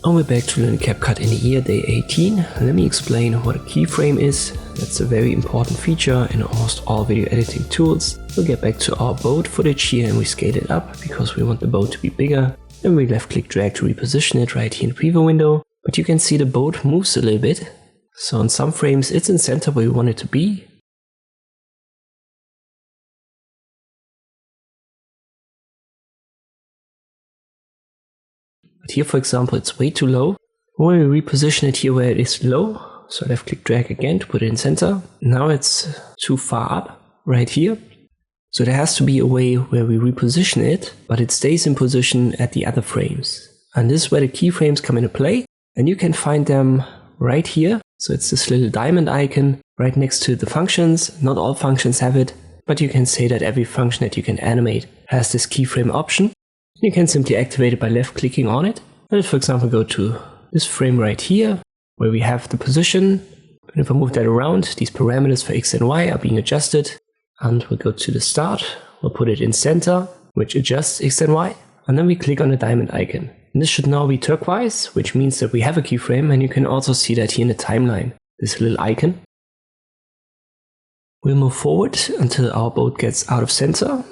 And we're back to learn CapCut in the year day 18. Let me explain what a keyframe is. That's a very important feature in almost all video editing tools. We'll get back to our boat footage here and we scale it up because we want the boat to be bigger. Then we left click drag to reposition it right here in the preview window. But you can see the boat moves a little bit. So in some frames it's in center where we want it to be. But here, for example, it's way too low. When we reposition it here where it is low, so left click drag again to put it in center. Now it's too far up, right here. So there has to be a way where we reposition it, but it stays in position at the other frames. And this is where the keyframes come into play. And you can find them right here. So it's this little diamond icon right next to the functions. Not all functions have it, but you can say that every function that you can animate has this keyframe option. You can simply activate it by left clicking on it. Let's for example go to this frame right here where we have the position. And if I move that around, these parameters for X and Y are being adjusted. And we'll go to the start. We'll put it in center, which adjusts X and Y. And then we click on the diamond icon. And this should now be turquoise, which means that we have a keyframe. And you can also see that here in the timeline, this little icon. We'll move forward until our boat gets out of center.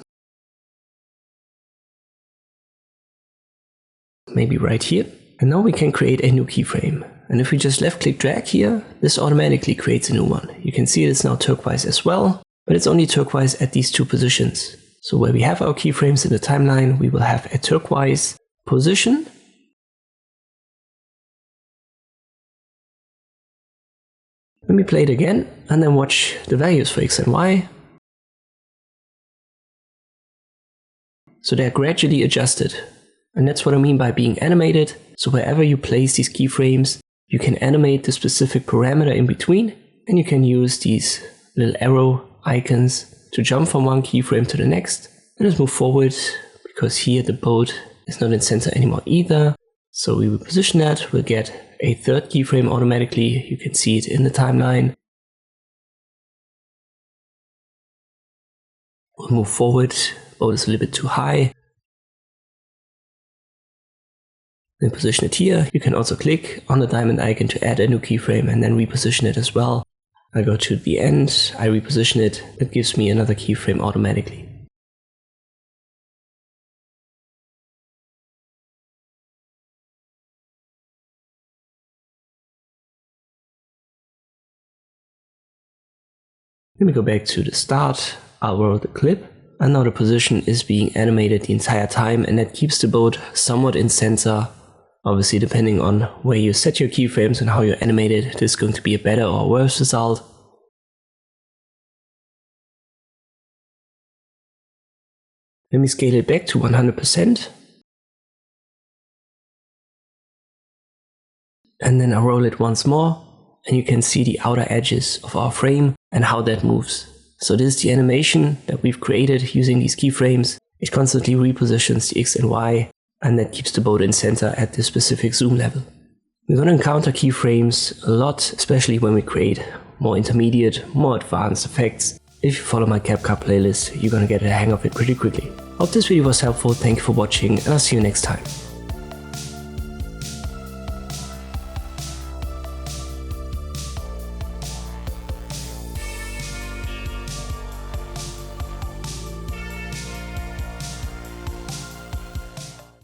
Maybe right here. And now we can create a new keyframe. And if we just left click drag here, this automatically creates a new one. You can see it's now turquoise as well, but it's only turquoise at these two positions. So where we have our keyframes in the timeline, we will have a turquoise position. Let me play it again and then watch the values for X and Y. So they're gradually adjusted. And that's what I mean by being animated. So wherever you place these keyframes, you can animate the specific parameter in between. And you can use these little arrow icons to jump from one keyframe to the next. And let's move forward because here the boat is not in center anymore either. So we will position that. We'll get a third keyframe automatically. You can see it in the timeline. We'll move forward. Boat is a little bit too high. Then position it here. You can also click on the diamond icon to add a new keyframe and then reposition it as well. I go to the end, I reposition it, that gives me another keyframe automatically. Let me go back to the start, I'll roll the clip, and now the position is being animated the entire time and that keeps the boat somewhat in center. Obviously, depending on where you set your keyframes and how you animate it, this is going to be a better or worse result. Let me scale it back to 100%. And then I roll it once more, and you can see the outer edges of our frame and how that moves. So this is the animation that we've created using these keyframes. It constantly repositions the X and Y. And that keeps the boat in center at this specific zoom level. We're going to encounter keyframes a lot, especially when we create more intermediate, more advanced effects. If you follow my CapCut playlist, you're going to get a hang of it pretty quickly. Hope this video was helpful, thank you for watching, and I'll see you next time.